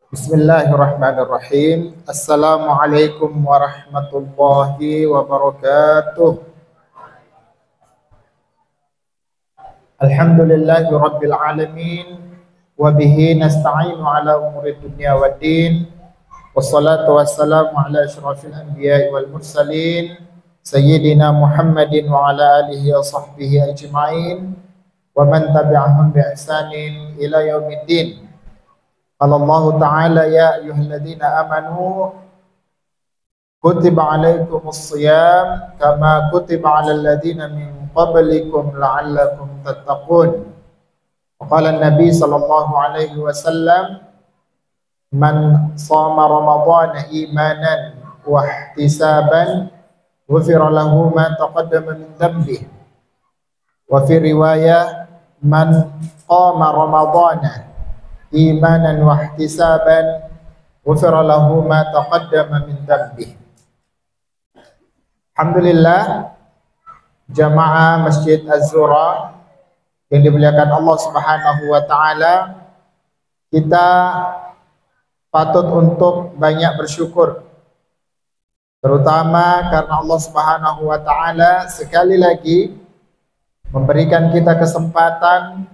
Bismillahirrahmanirrahim. Assalamualaikum warahmatullahi wabarakatuh. Alhamdulillahi rabbil alamin. Wa bihi nasta'inu ala umuri dunya waddin. Wassalatu wassalamu ala asyrafil anbiya'i wal mursalin Sayyidina Muhammadin wa ala alihi wa sahbihi ajma'in wa man tabi'ahum bi ihsanin ila yaumiddin. Allah Ta'ala ya ayyuhalladzina amanu kutiba alaikumus siyam kama kutiba alal ladzina min qablikum la'allakum tattaqun. Qala an-nabi sallallahu alaihi wasallam man shama ramadhana imanan wa ihtisaban ghufira lahu ma taqaddama min dhanbihi. Wa fi riwayah man qama ramadhana imanan wa ihtisaban ghufira lahu ma taqaddama min dhanbihi. Alhamdulillah, jamaah Masjid Az-Zura yang dimuliakan Allah Subhanahu wa taala, kita patut untuk banyak bersyukur, terutama karena Allah Subhanahu wa taala sekali lagi memberikan kita kesempatan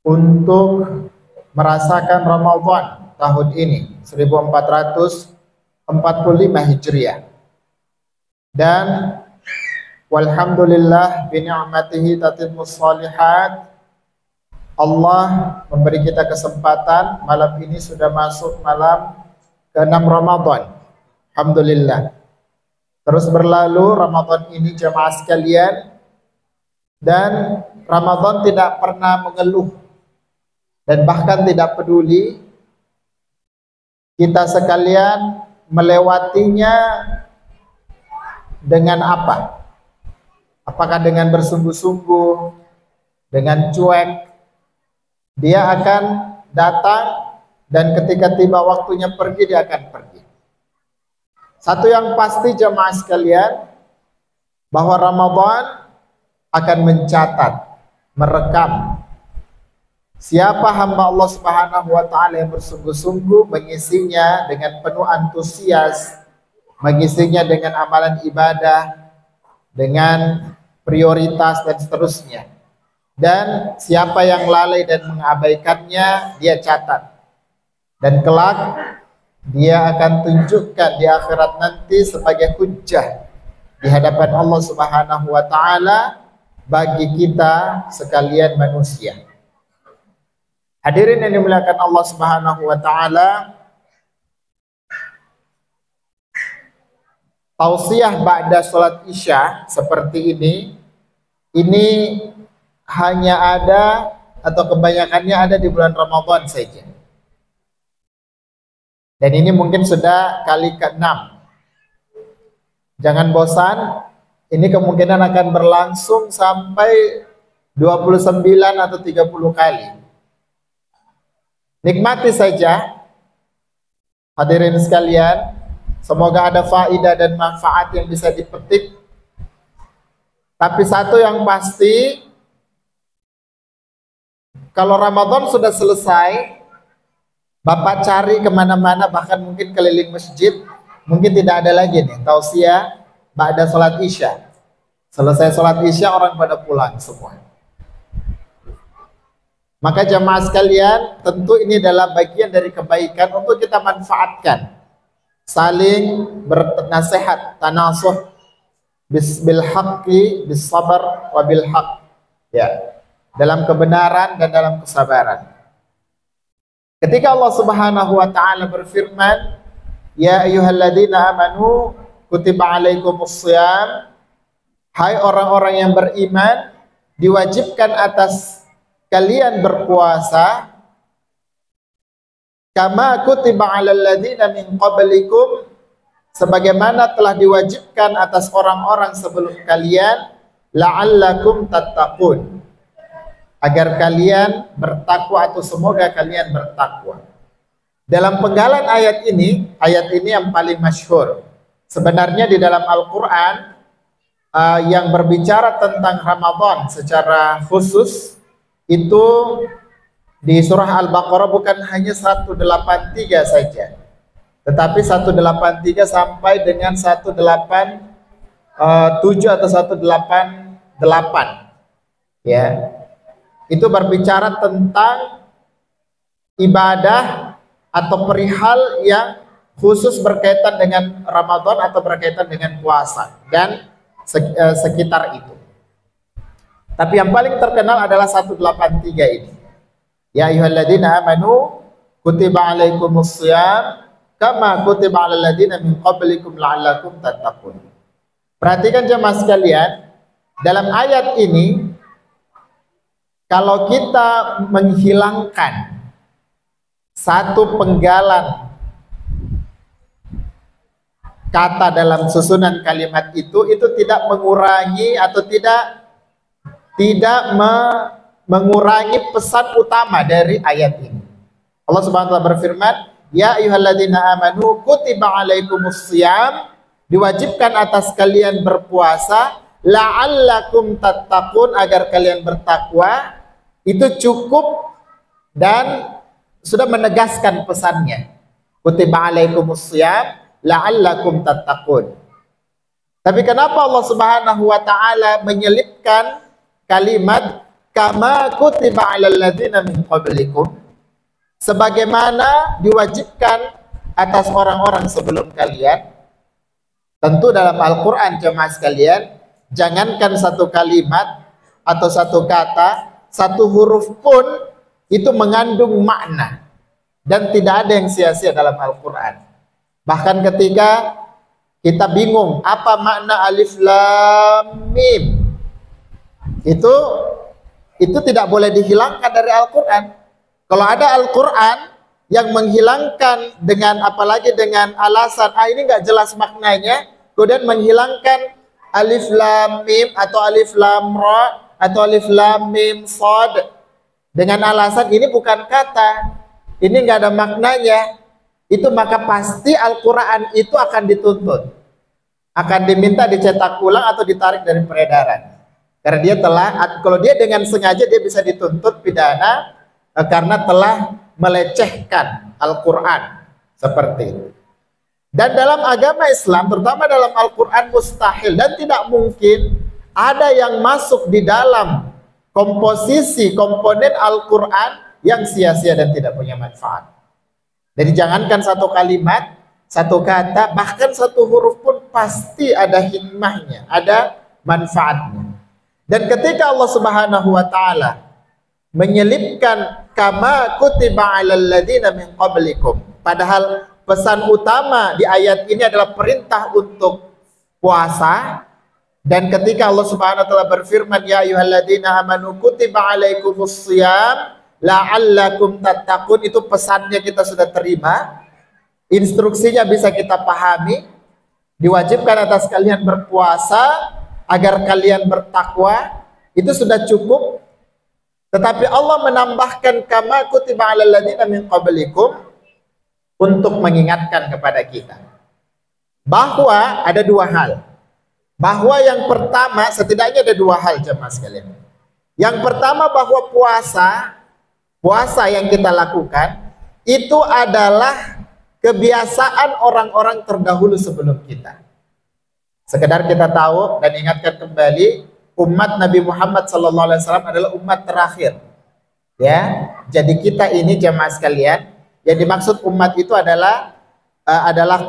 untuk merasakan Ramadan tahun ini 1445 Hijriah. Dan walhamdulillah bi ni'matihi tatimmus shalihat. Allah memberi kita kesempatan, malam ini sudah masuk malam ke-6 Ramadan. Alhamdulillah. Terus berlalu Ramadan ini jamaah sekalian, dan Ramadan tidak pernah mengeluh dan bahkan tidak peduli kita sekalian melewatinya dengan apa. Apakah dengan bersungguh-sungguh, dengan cuek. Dia akan datang, dan ketika tiba waktunya pergi, dia akan pergi. Satu yang pasti jamaah sekalian, bahwa Ramadan akan mencatat, merekam siapa hamba Allah Subhanahu wa taala yang bersungguh-sungguh mengisinya dengan penuh antusias, mengisinya dengan amalan ibadah, dengan prioritas dan seterusnya. Dan siapa yang lalai dan mengabaikannya, dia catat. Dan kelak dia akan tunjukkan di akhirat nanti sebagai hujjah di hadapan Allah Subhanahu wa taala bagi kita sekalian manusia. Hadirin yang dimuliakan Allah Subhanahu wa taala, tausiah ba'da salat Isya seperti ini hanya ada atau kebanyakannya ada di bulan Ramadan saja. Dan ini mungkin sudah kali ke-6. Jangan bosan, ini kemungkinan akan berlangsung sampai 29 atau 30 kali. Nikmati saja, hadirin sekalian. Semoga ada faedah dan manfaat yang bisa dipetik. Tapi satu yang pasti, kalau Ramadan sudah selesai, Bapak cari kemana-mana, bahkan mungkin keliling masjid, mungkin tidak ada lagi nih tausiah ba'da sholat Isya. Selesai sholat Isya, orang pada pulang semua. Maka jamaah sekalian, tentu ini adalah bagian dari kebaikan untuk kita manfaatkan. Saling bernasihat, tanasuh bil haqqi bis sabar wa bil haqq. Ya, dalam kebenaran dan dalam kesabaran. Ketika Allah Subhanahu wa taala berfirman, ya ayyuhalladzina amanu kutiba alaikumus shiyam, hai orang-orang yang beriman, diwajibkan atas kalian berpuasa kama kutiba alal ladzina min qablikum, sebagaimana telah diwajibkan atas orang-orang sebelum kalian, la'allakum tattaqun, agar kalian bertakwa atau semoga kalian bertakwa. Dalam penggalan ayat ini yang paling masyhur. Sebenarnya di dalam Al-Qur'an yang berbicara tentang Ramadan secara khusus itu di surah Al-Baqarah bukan hanya 183 saja, tetapi 183 sampai dengan 187 atau 188, ya. Itu berbicara tentang ibadah atau perihal yang khusus berkaitan dengan Ramadan atau berkaitan dengan puasa dan sekitar itu. Tapi yang paling terkenal adalah 183 ini. Ya ayyuhalladzina amanu kutiba alaikumusshiyam kama kutiba alal ladzina min qablikum la'allakum tattaqun. Perhatikan jemaah sekalian, dalam ayat ini kalau kita menghilangkan satu penggalan kata dalam susunan kalimat itu tidak mengurangi atau tidak mengurangi pesan utama dari ayat ini. Allah Subhanahu wa taala berfirman, "Ya ayyuhalladzina amanu kutiba alaikumusshiyam," diwajibkan atas kalian berpuasa, la'allakum tattaqun, agar kalian bertakwa. Itu cukup dan sudah menegaskan pesannya. Kutiba alaikumusshiyam la'allakum tattaqun. Tapi kenapa Allah Subhanahu wa taala menyelipkan kalimat kama kutiba 'alal ladzina min qablikum, sebagaimana diwajibkan atas orang-orang sebelum kalian? Tentu dalam Al-Qur'an jemaah sekalian, jangankan satu kalimat atau satu kata, satu huruf pun itu mengandung makna dan tidak ada yang sia-sia dalam Al-Qur'an. Bahkan ketika kita bingung apa makna alif lam mim, itu tidak boleh dihilangkan dari Al-Qur'an. Kalau ada Al-Qur'an yang menghilangkan dengan apalagi dengan alasan ini nggak jelas maknanya, kemudian menghilangkan alif lam mim atau alif lam ra atau alif lam mim shad dengan alasan ini bukan kata, ini nggak ada maknanya, itu maka pasti Al-Qur'an itu akan dituntut, akan diminta dicetak ulang atau ditarik dari peredaran. Karena dia telah, kalau dia dengan sengaja dia bisa dituntut pidana karena telah melecehkan Al-Qur'an seperti itu. Dan dalam agama Islam, terutama dalam Al-Qur'an, mustahil dan tidak mungkin ada yang masuk di dalam komposisi komponen Al-Qur'an yang sia-sia dan tidak punya manfaat. Jadi jangankan satu kalimat, satu kata, bahkan satu huruf pun pasti ada hikmahnya, ada manfaatnya. Dan ketika Allah Subhanahu wa taala menyelipkan kama kutiba 'alal ladzina min qablikum, padahal pesan utama di ayat ini adalah perintah untuk puasa, dan ketika Allah Subhanahu wa taala berfirman ya ayyuhalladzina amanu kutiba 'alaikumusshiyam la'allakum tattaqun, itu pesannya kita sudah terima, instruksinya bisa kita pahami, diwajibkan atas kalian berpuasa agar kalian bertakwa, itu sudah cukup. Tetapi Allah menambahkan kama kutiba 'alal ladzina min qablikum untuk mengingatkan kepada kita bahwa ada dua hal. Bahwa yang pertama, setidaknya ada dua hal jemaah sekalian. Yang pertama bahwa puasa yang kita lakukan itu adalah kebiasaan orang-orang terdahulu sebelum kita. Sekedar kita tahu dan ingatkan kembali, umat Nabi Muhammad SAW adalah umat terakhir. Ya, jadi kita ini jemaah sekalian, yang dimaksud umat itu adalah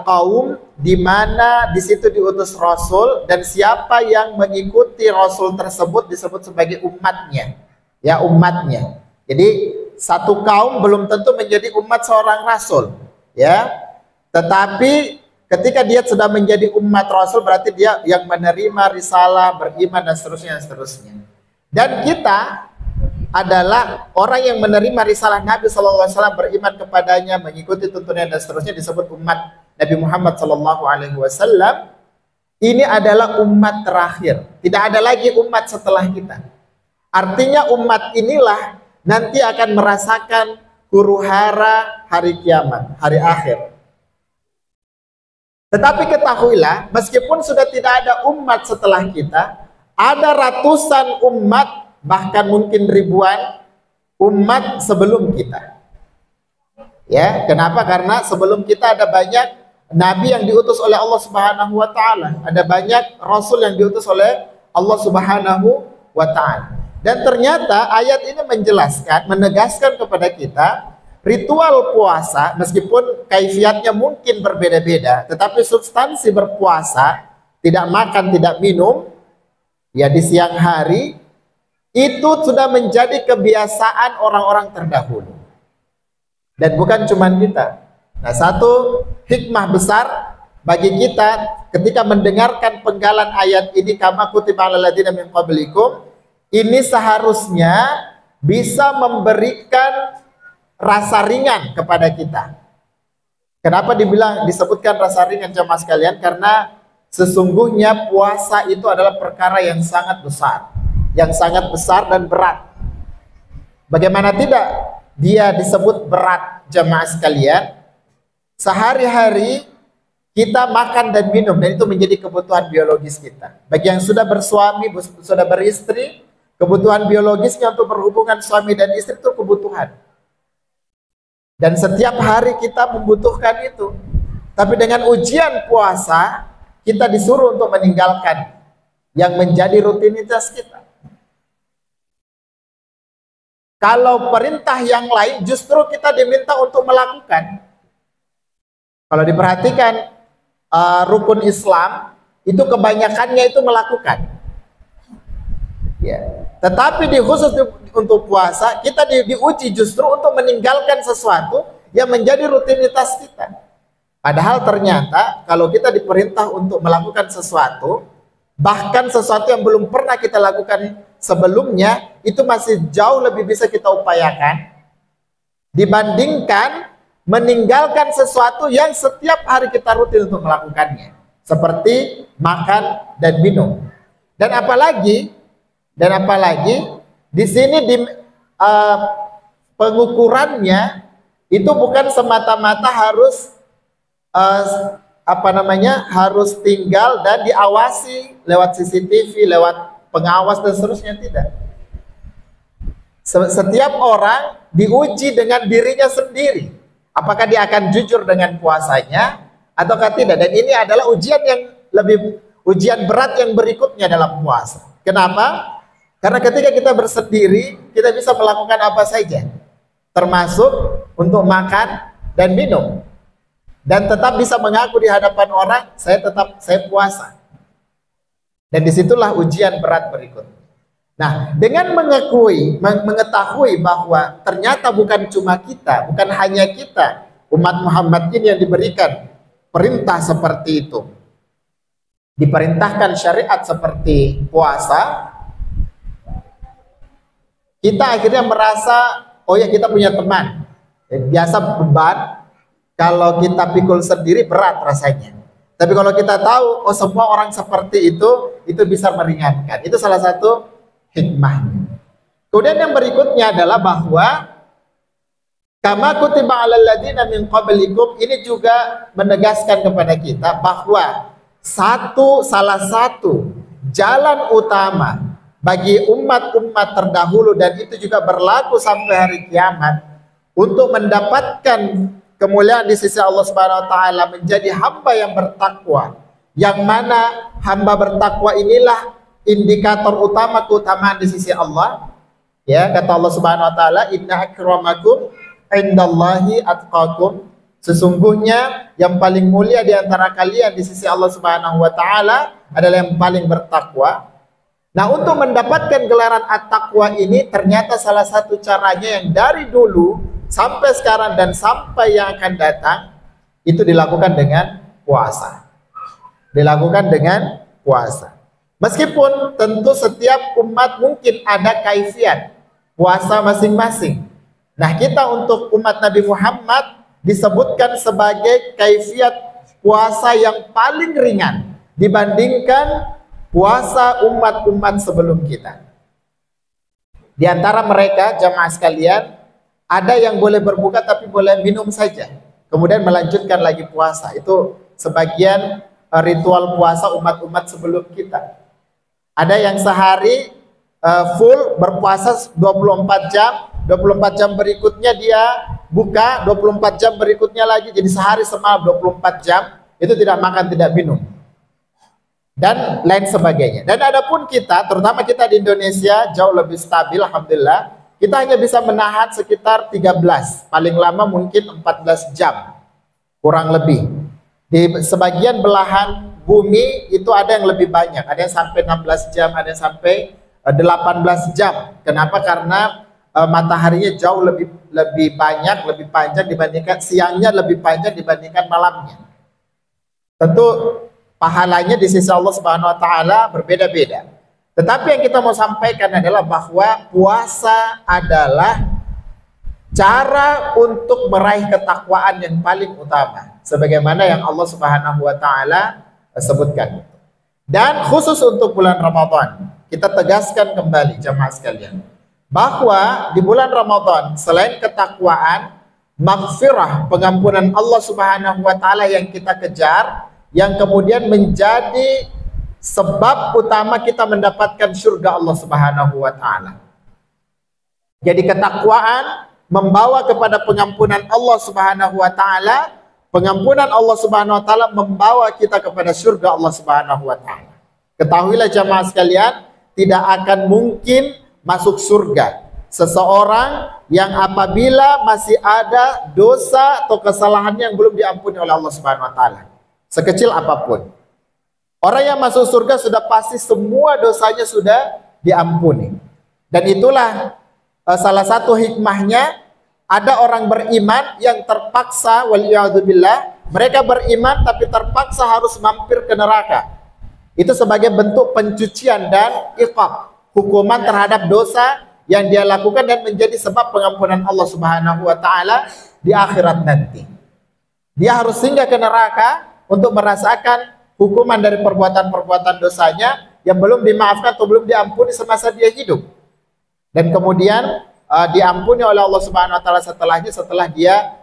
kaum di mana di situ diutus Rasul, dan siapa yang mengikuti Rasul tersebut disebut sebagai umatnya. Ya, umatnya. Jadi satu kaum belum tentu menjadi umat seorang Rasul. Ya, tetapi ketika dia sudah menjadi umat Rasul, berarti dia yang menerima risalah, beriman, dan seterusnya, dan seterusnya. Dan kita adalah orang yang menerima risalah Nabi SAW, beriman kepadanya, mengikuti tuntunan, dan seterusnya, disebut umat Nabi Muhammad SAW. Ini adalah umat terakhir. Tidak ada lagi umat setelah kita. Artinya umat inilah nanti akan merasakan huru-hara hari kiamat, hari akhir. Tetapi ketahuilah, meskipun sudah tidak ada umat setelah kita, ada ratusan umat, bahkan mungkin ribuan umat sebelum kita. Ya, kenapa? Karena sebelum kita ada banyak nabi yang diutus oleh Allah Subhanahu wa taala, ada banyak rasul yang diutus oleh Allah Subhanahu wa taala. Dan ternyata ayat ini menjelaskan, menegaskan kepada kita ritual puasa meskipun kaifiatnya mungkin berbeda-beda, tetapi substansi berpuasa, tidak makan, tidak minum ya di siang hari, itu sudah menjadi kebiasaan orang-orang terdahulu. Dan bukan cuma kita. Nah, satu hikmah besar bagi kita ketika mendengarkan penggalan ayat ini, kama kutiba alal ladzina min qablikum, ini seharusnya bisa memberikan rasa ringan kepada kita. Kenapa disebutkan rasa ringan jemaah sekalian? Karena sesungguhnya puasa itu adalah perkara yang sangat besar, dan berat. Bagaimana tidak dia disebut berat jemaah sekalian? Sehari-hari kita makan dan minum, dan itu menjadi kebutuhan biologis kita. Bagi yang sudah bersuami, sudah beristri, kebutuhan biologisnya untuk berhubungan suami dan istri itu kebutuhan. Dan setiap hari kita membutuhkan itu. Tapi dengan ujian puasa, kita disuruh untuk meninggalkan yang menjadi rutinitas kita. Kalau perintah yang lain justru kita diminta untuk melakukan. Kalau diperhatikan rukun Islam itu kebanyakannya itu melakukan. Ya. Tetapi khusus untuk puasa kita diuji justru untuk meninggalkan sesuatu yang menjadi rutinitas kita. Padahal ternyata kalau kita diperintah untuk melakukan sesuatu, bahkan sesuatu yang belum pernah kita lakukan sebelumnya, itu masih jauh lebih bisa kita upayakan dibandingkan meninggalkan sesuatu yang setiap hari kita rutin untuk melakukannya, seperti makan dan minum. Dan apalagi di sini pengukurannya itu bukan semata-mata harus harus tinggal dan diawasi lewat CCTV, lewat pengawas dan seterusnya, tidak. Setiap orang diuji dengan dirinya sendiri, apakah dia akan jujur dengan puasanya ataukah tidak. Dan ini adalah ujian berat yang berikutnya dalam puasa. Kenapa? Karena ketika kita bersendiri, kita bisa melakukan apa saja, termasuk untuk makan dan minum, dan tetap bisa mengaku di hadapan orang, saya puasa. Dan disitulah ujian berat berikutnya. Nah, dengan mengetahui bahwa ternyata bukan cuma kita, bukan hanya kita, umat Muhammad ini yang diberikan perintah seperti itu, diperintahkan syariat seperti puasa, kita akhirnya merasa, oh ya, kita punya teman. Biasa beban, kalau kita pikul sendiri berat rasanya. Tapi kalau kita tahu, oh semua orang seperti itu bisa meringankan. Itu salah satu hikmahnya. Kemudian yang berikutnya adalah bahwa kama kutiba alal ladzina min qablikum, ini juga menegaskan kepada kita bahwa salah satu jalan utama bagi umat-umat terdahulu, dan itu juga berlaku sampai hari kiamat, untuk mendapatkan kemuliaan di sisi Allah Subhanahu wa taala, menjadi hamba yang bertakwa, yang mana hamba bertakwa inilah indikator utama keutamaan di sisi Allah. Ya, kata Allah Subhanahu wa taala, inna akramakum indallahi atqakum, sesungguhnya yang paling mulia di antara kalian di sisi Allah Subhanahu wa taala adalah yang paling bertakwa. Nah, untuk mendapatkan gelaran at-taqwa ini, ternyata salah satu caranya yang dari dulu sampai sekarang dan sampai yang akan datang, itu dilakukan dengan puasa. Meskipun tentu setiap umat mungkin ada kaifiat puasa masing-masing. Nah, kita untuk umat Nabi Muhammad disebutkan sebagai kaifiat puasa yang paling ringan dibandingkan puasa umat-umat sebelum kita. Di antara mereka, jamaah sekalian, ada yang boleh berbuka tapi boleh minum saja, kemudian melanjutkan lagi puasa. Itu sebagian ritual puasa umat-umat sebelum kita. Ada yang sehari full berpuasa 24 jam, 24 jam berikutnya dia buka, 24 jam berikutnya lagi, jadi sehari semalam 24 jam itu tidak makan, tidak minum, dan lain sebagainya. Dan adapun kita, terutama kita di Indonesia, jauh lebih stabil, alhamdulillah. Kita hanya bisa menahan sekitar 13, paling lama mungkin 14 jam, kurang lebih. Di sebagian belahan bumi itu ada yang lebih banyak, ada yang sampai 16 jam, ada yang sampai 18 jam. Kenapa? Karena mataharinya jauh lebih banyak, lebih panjang dibandingkan siangnya, lebih panjang dibandingkan malamnya. Tentu pahalanya di sisi Allah Subhanahu wa taala berbeda-beda. Tetapi yang kita mau sampaikan adalah bahwa puasa adalah cara untuk meraih ketakwaan yang paling utama, sebagaimana yang Allah Subhanahu wa taala sebutkan. Dan khusus untuk bulan Ramadan, kita tegaskan kembali jamaah sekalian, bahwa di bulan Ramadan selain ketakwaan, maghfirah, pengampunan Allah Subhanahu wa taala yang kita kejar, yang kemudian menjadi sebab utama kita mendapatkan surga Allah Subhanahu wa taala. Jadi ketakwaan membawa kepada pengampunan Allah Subhanahu wa taala, pengampunan Allah Subhanahu wa taala membawa kita kepada surga Allah Subhanahu wa taala. Ketahuilah jamaah sekalian, tidak akan mungkin masuk surga seseorang yang apabila masih ada dosa atau kesalahan yang belum diampuni oleh Allah Subhanahu wa taala, sekecil apapun. Orang yang masuk surga sudah pasti semua dosanya sudah diampuni. Dan itulah salah satu hikmahnya, ada orang beriman yang terpaksa, waliyadzubillah, mereka beriman tapi terpaksa harus mampir ke neraka. Itu sebagai bentuk pencucian dan iqab, hukuman terhadap dosa yang dia lakukan dan menjadi sebab pengampunan Allah Subhanahu wa taala di akhirat nanti. Dia harus singgah ke neraka untuk merasakan hukuman dari perbuatan-perbuatan dosanya yang belum dimaafkan atau belum diampuni semasa dia hidup. Dan kemudian diampuni oleh Allah Subhanahu wa taala setelahnya, setelah dia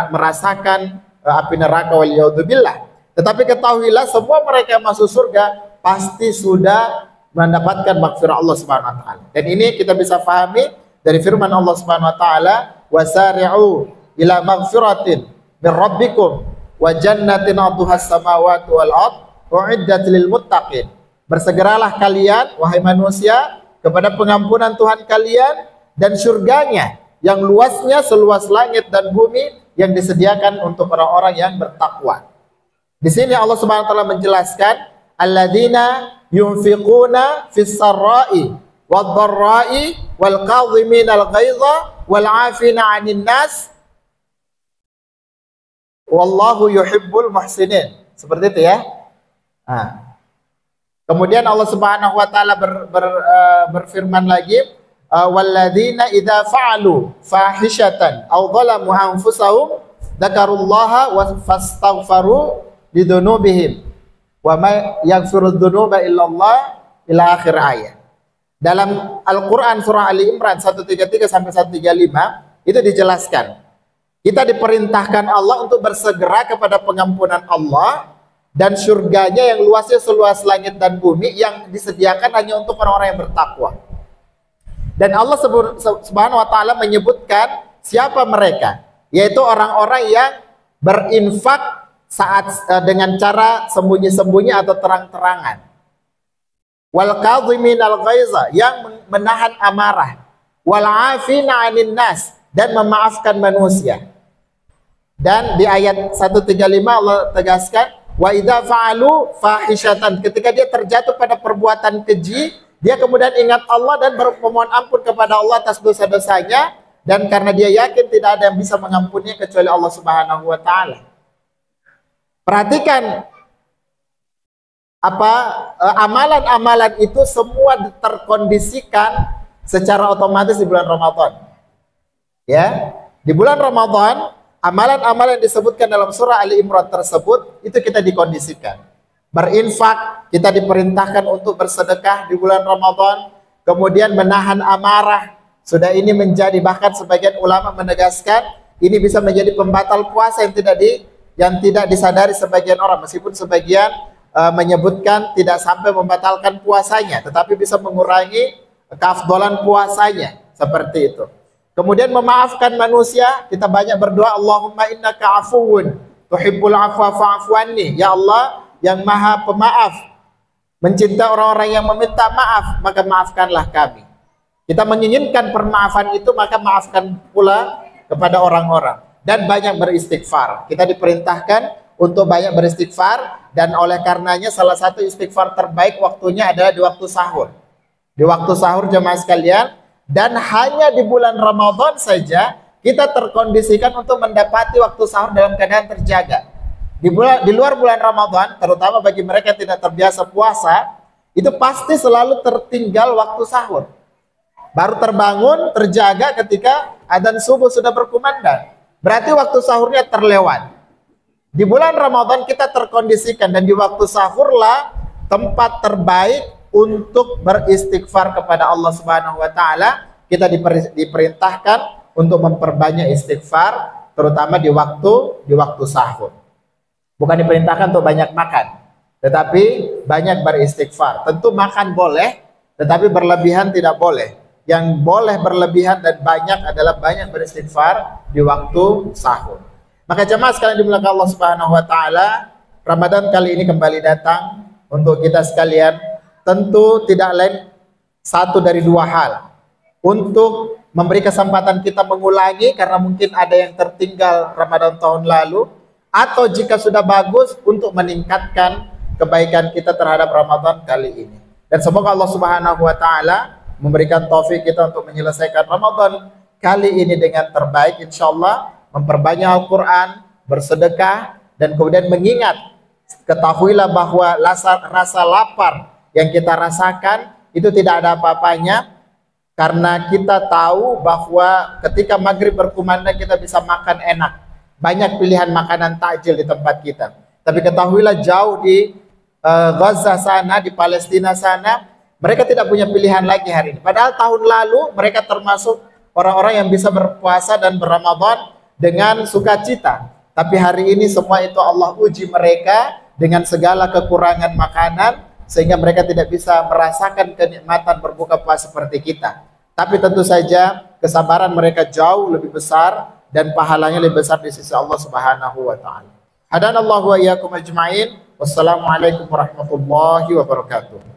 merasakan api neraka, waliyadzubillah. Tetapi ketahuilah, semua mereka yang masuk surga pasti sudah mendapatkan maghfirah Allah Subhanahu wa taala. Dan ini kita bisa pahami dari firman Allah Subhanahu wa taala, wasari'u ila maghfiratin min rabbikum wa jannatin 'arduhas samawati wal ardh u'iddat lil muttaqin. Bersegeralah kalian wahai manusia kepada pengampunan Tuhan kalian dan surganya yang luasnya seluas langit dan bumi yang disediakan untuk orang-orang yang bertakwa. Di sini Allah Subhanahu wa taala menjelaskan, alladzina yunfiquna fis sarra'i wad dharra'i wal kadhiminal ghaidha wal 'afina 'anil nas wallahu yuhibbul muhsinin. Seperti itu ya. Nah. Kemudian Allah Subhanahu wa taala berfirman lagi, walladzina idza fa'alu fahishatan aw dhalamu anfusahum dzakarullaha wa fastaghfaru lidzunubihim wa ma yaghfiru dzunuba illallah ila akhir ayat. Dalam Al-Qur'an surah Ali Imran 133 sampai 135 itu dijelaskan, kita diperintahkan Allah untuk bersegera kepada pengampunan Allah dan surganya yang luasnya seluas langit dan bumi yang disediakan hanya untuk orang-orang yang bertakwa. Dan Allah Subhanahu wa taala menyebutkan siapa mereka, yaitu orang-orang yang berinfak saat dengan cara sembunyi-sembunyi atau terang-terangan. Wal kadhiminal ghaiza, yang menahan amarah. Wal 'afina 'anil nas, dan memaafkan manusia. Dan di ayat 135 Allah tegaskan, wa idza fa'alu fahishatan, ketika dia terjatuh pada perbuatan keji, dia kemudian ingat Allah dan memohon ampun kepada Allah atas dosa-dosanya, dan karena dia yakin tidak ada yang bisa mengampuninya kecuali Allah Subhanahu wa taala. Perhatikan amalan-amalan itu semua terkondisikan secara otomatis di bulan Ramadan. Ya, di bulan Ramadan amalan-amalan yang disebutkan dalam surah Ali Imran tersebut itu kita dikondisikan. Berinfak, kita diperintahkan untuk bersedekah di bulan Ramadan, kemudian menahan amarah. Sudah ini menjadi, bahkan sebagian ulama menegaskan ini bisa menjadi pembatal puasa yang tidak disadari sebagian orang, meskipun sebagian menyebutkan tidak sampai membatalkan puasanya, tetapi bisa mengurangi keafdolan puasanya, seperti itu. Kemudian memaafkan manusia, kita banyak berdoa, Allahumma innaka afuwun tuhibbul afwa fa'fu anni. Ya Allah yang Maha Pemaaf, mencintai orang-orang yang meminta maaf, maka maafkanlah kami. Kita menginginkan permaafan itu, maka maafkan pula kepada orang-orang. Dan banyak beristighfar. Kita diperintahkan untuk banyak beristighfar, dan oleh karenanya salah satu istighfar terbaik waktunya adalah di waktu sahur. Di waktu sahur jemaah sekalian, dan hanya di bulan Ramadan saja kita terkondisikan untuk mendapati waktu sahur dalam keadaan terjaga. Di luar bulan Ramadan, terutama bagi mereka yang tidak terbiasa puasa, itu pasti selalu tertinggal waktu sahur. Baru terbangun, terjaga ketika adzan subuh sudah berkumandang. Berarti waktu sahurnya terlewat. Di bulan Ramadan kita terkondisikan, dan di waktu sahurlah tempat terbaik untuk beristighfar kepada Allah Subhanahu wa taala. Kita diperintahkan untuk memperbanyak istighfar, terutama di waktu sahur. Bukan diperintahkan untuk banyak makan, tetapi banyak beristighfar. Tentu makan boleh, tetapi berlebihan tidak boleh. Yang boleh berlebihan dan banyak adalah banyak beristighfar di waktu sahur. Maka jemaah sekalian dimuliakan Allah Subhanahu wa taala, Ramadan kali ini kembali datang untuk kita sekalian. Tentu tidak lain satu dari dua hal. Untuk memberi kesempatan kita mengulangi karena mungkin ada yang tertinggal Ramadan tahun lalu, atau jika sudah bagus untuk meningkatkan kebaikan kita terhadap Ramadan kali ini. Dan semoga Allah Subhanahu wa taala memberikan taufik kita untuk menyelesaikan Ramadan kali ini dengan terbaik insyaallah, memperbanyak Al-Qur'an, bersedekah, dan kemudian mengingat, ketahuilah bahwa rasa lapar yang kita rasakan itu tidak ada apa-apanya, karena kita tahu bahwa ketika maghrib berkumandang kita bisa makan enak. Banyak pilihan makanan takjil di tempat kita. Tapi ketahuilah jauh di Gaza sana, di Palestina sana, mereka tidak punya pilihan lagi hari ini. Padahal tahun lalu mereka termasuk orang-orang yang bisa berpuasa dan berRamadan dengan sukacita. Tapi hari ini semua itu Allah uji mereka dengan segala kekurangan makanan, sehingga mereka tidak bisa merasakan kenikmatan berbuka puasa seperti kita. Tapi tentu saja kesabaran mereka jauh lebih besar dan pahalanya lebih besar di sisi Allah Subhanahu wa taala. Hadanallahu wa iyyakum ajmain. Wassalamualaikum warahmatullahi wabarakatuh.